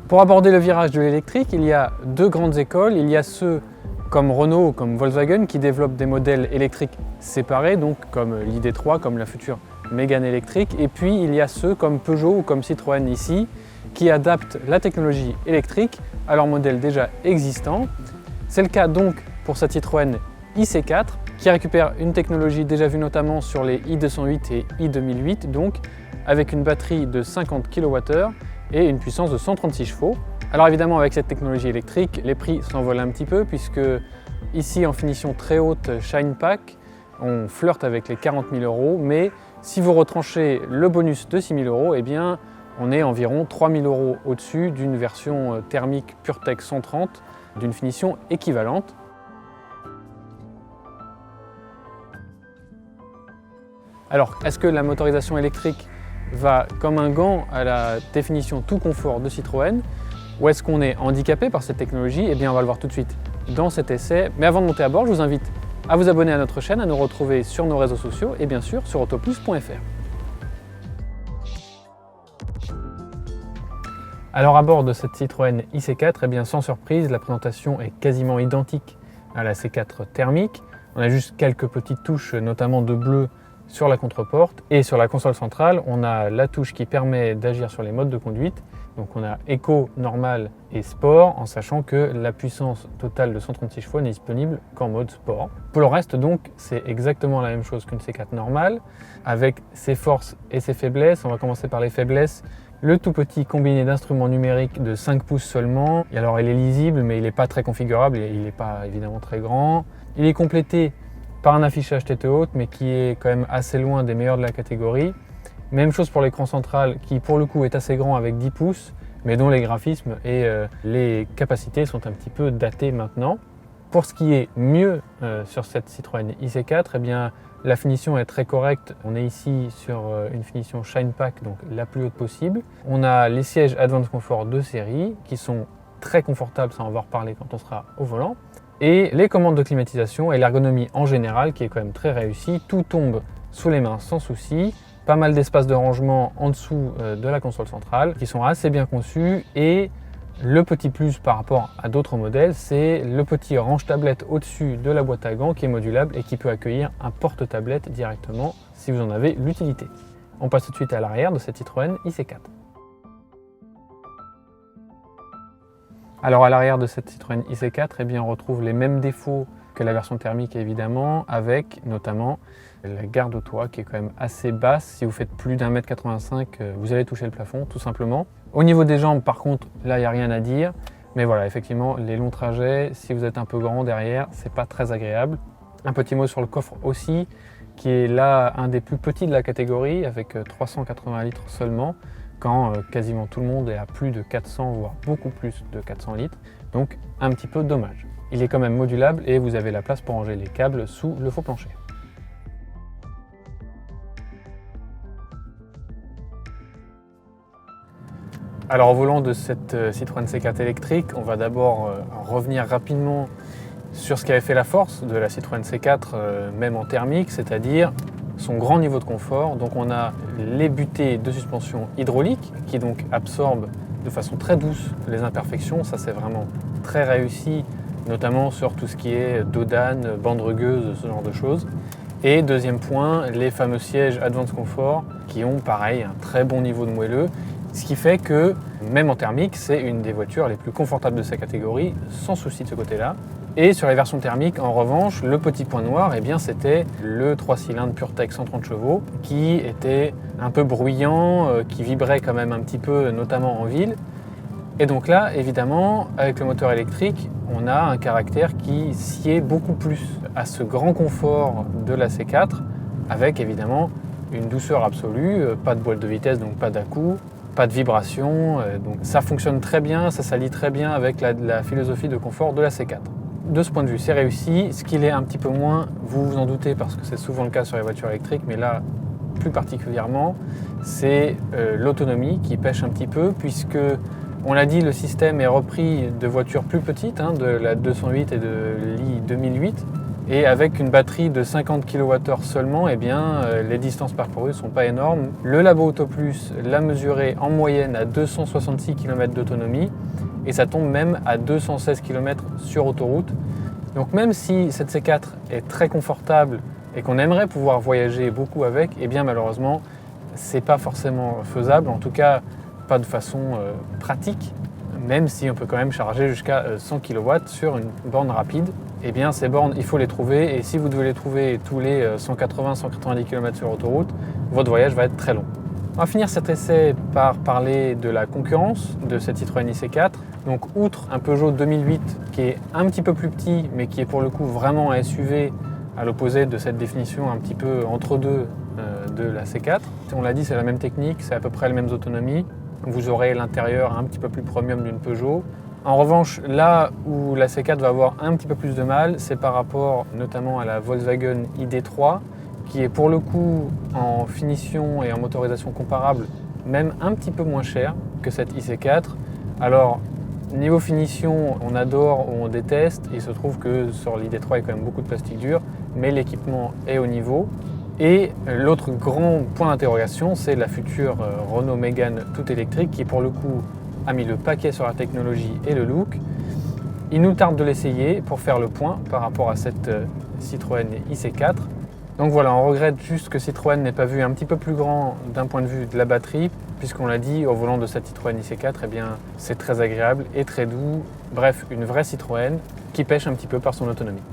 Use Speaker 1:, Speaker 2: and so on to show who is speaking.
Speaker 1: Pour aborder le virage de l'électrique, il y a deux grandes écoles. Il y a ceux comme Renault ou comme Volkswagen qui développent des modèles électriques séparés, donc comme l'ID3, comme la future Mégane électrique. Et puis il y a ceux comme Peugeot ou comme Citroën ici, qui adaptent la technologie électrique à leur modèle déjà existant. C'est le cas donc pour cette Citroën IC4, qui récupère une technologie déjà vue notamment sur les i208 et i2008, donc avec une batterie de 50 kWh et une puissance de 136 chevaux. Alors évidemment, avec cette technologie électrique, les prix s'envolent un petit peu puisque ici en finition très haute Shine Pack, on flirte avec les 40 000 €, mais si vous retranchez le bonus de 6 000 €, eh bien on est environ 3 000 € au-dessus d'une version thermique PureTech 130 d'une finition équivalente. Alors, est-ce que la motorisation électrique va comme un gant à la définition tout confort de Citroën? Ou est-ce qu'on est handicapé par cette technologie? Eh bien, on va le voir tout de suite dans cet essai. Mais avant de monter à bord, je vous invite à vous abonner à notre chaîne, à nous retrouver sur nos réseaux sociaux et bien sûr sur autoplus.fr. Alors à bord de cette Citroën IC4, eh bien, sans surprise, la présentation est quasiment identique à la C4 thermique. On a juste quelques petites touches, notamment de bleu sur la contreporte, et sur la console centrale, on a la touche qui permet d'agir sur les modes de conduite. Donc on a Eco, Normal et Sport, en sachant que la puissance totale de 136 chevaux n'est disponible qu'en mode Sport. Pour le reste donc, c'est exactement la même chose qu'une C4 normale, avec ses forces et ses faiblesses. On va commencer par les faiblesses. Le tout petit combiné d'instruments numériques de 5 pouces seulement. Et alors il est lisible, mais il n'est pas très configurable, il n'est pas évidemment très grand. Il est complété par un affichage tête haute, mais qui est quand même assez loin des meilleurs de la catégorie. Même chose pour l'écran central, qui pour le coup est assez grand avec 10 pouces, mais dont les graphismes et les capacités sont un petit peu datés maintenant. Pour ce qui est mieux sur cette Citroën IC4, eh bien, la finition est très correcte. On est ici sur une finition Shine Pack, donc la plus haute possible. On a les sièges Advance Comfort de série, qui sont très confortables, ça on va en reparler quand on sera au volant. Et les commandes de climatisation et l'ergonomie en général qui est quand même très réussie. Tout tombe sous les mains sans souci. Pas mal d'espace de rangement en dessous de la console centrale qui sont assez bien conçus. Et le petit plus par rapport à d'autres modèles, c'est le petit range-tablette au-dessus de la boîte à gants qui est modulable et qui peut accueillir un porte-tablette directement si vous en avez l'utilité. On passe tout de suite à l'arrière de cette Citroën IC4. Alors à l'arrière de cette Citroën IC4, eh bien, on retrouve les mêmes défauts que la version thermique évidemment, avec notamment la garde au toit qui est quand même assez basse. Si vous faites plus d'1,85 m, vous allez toucher le plafond tout simplement. Au niveau des jambes par contre, là il n'y a rien à dire. Mais voilà, effectivement, les longs trajets, si vous êtes un peu grand derrière, c'est pas très agréable. Un petit mot sur le coffre aussi, qui est là un des plus petits de la catégorie, avec 380 litres seulement, quand quasiment tout le monde est à plus de 400, voire beaucoup plus de 400 litres. Donc un petit peu dommage. Il est quand même modulable et vous avez la place pour ranger les câbles sous le faux plancher. Alors au volant de cette Citroën C4 électrique, on va d'abord revenir rapidement sur ce qui avait fait la force de la Citroën C4, même en thermique, c'est-à-dire son grand niveau de confort. Donc on a les butées de suspension hydraulique qui donc absorbent de façon très douce les imperfections. Ça c'est vraiment très réussi, notamment sur tout ce qui est dodane, bande rugueuse, ce genre de choses. Et deuxième point, les fameux sièges Advance Comfort qui ont pareil un très bon niveau de moelleux. Ce qui fait que, même en thermique, c'est une des voitures les plus confortables de sa catégorie, sans souci de ce côté-là. Et sur les versions thermiques, en revanche, le petit point noir, eh bien, c'était le 3 cylindres PureTech 130 chevaux, qui était un peu bruyant, qui vibrait quand même un petit peu, notamment en ville. Et donc là, évidemment, avec le moteur électrique, on a un caractère qui sied beaucoup plus à ce grand confort de la C4, avec évidemment une douceur absolue, pas de boîte de vitesse, donc pas d'à-coups, pas de vibration, donc ça fonctionne très bien, ça s'allie très bien avec la philosophie de confort de la C4. De ce point de vue, c'est réussi. Ce qu'il est un petit peu moins, vous vous en doutez parce que c'est souvent le cas sur les voitures électriques, mais là plus particulièrement, c'est l'autonomie qui pêche un petit peu puisque, on l'a dit, le système est repris de voitures plus petites, de la 208 et de l'i2008, Et avec une batterie de 50 kWh seulement, eh bien, les distances parcourues ne sont pas énormes. Le Labo Auto Plus l'a mesuré en moyenne à 266 km d'autonomie et ça tombe même à 216 km sur autoroute. Donc même si cette C4 est très confortable et qu'on aimerait pouvoir voyager beaucoup avec, eh bien malheureusement, c'est pas forcément faisable, en tout cas pas de façon pratique, même si on peut quand même charger jusqu'à 100 kW sur une borne rapide. Eh bien ces bornes, il faut les trouver, et si vous devez les trouver tous les 180-190 km sur autoroute, votre voyage va être très long. On va finir cet essai par parler de la concurrence de cette Citroën IC4. Donc outre un Peugeot 2008 qui est un petit peu plus petit, mais qui est pour le coup vraiment un SUV, à l'opposé de cette définition un petit peu entre deux de la C4. On l'a dit, c'est la même technique, c'est à peu près les mêmes autonomies. Vous aurez l'intérieur un petit peu plus premium d'une Peugeot. En revanche, là où la C4 va avoir un petit peu plus de mal, c'est par rapport notamment à la Volkswagen ID.3, qui est pour le coup en finition et en motorisation comparable, même un petit peu moins cher que cette IC4. Alors, niveau finition, on adore ou on déteste. Il se trouve que sur l'ID.3, il y a quand même beaucoup de plastique dur, mais l'équipement est au niveau. Et l'autre grand point d'interrogation, c'est la future Renault Mégane tout électrique qui, pour le coup, a mis le paquet sur la technologie et le look. Il nous tarde de l'essayer pour faire le point par rapport à cette Citroën IC4. Donc voilà, on regrette juste que Citroën n'ait pas vu un petit peu plus grand d'un point de vue de la batterie, puisqu'on l'a dit, au volant de cette Citroën IC4, eh bien, c'est très agréable et très doux. Bref, une vraie Citroën qui pêche un petit peu par son autonomie.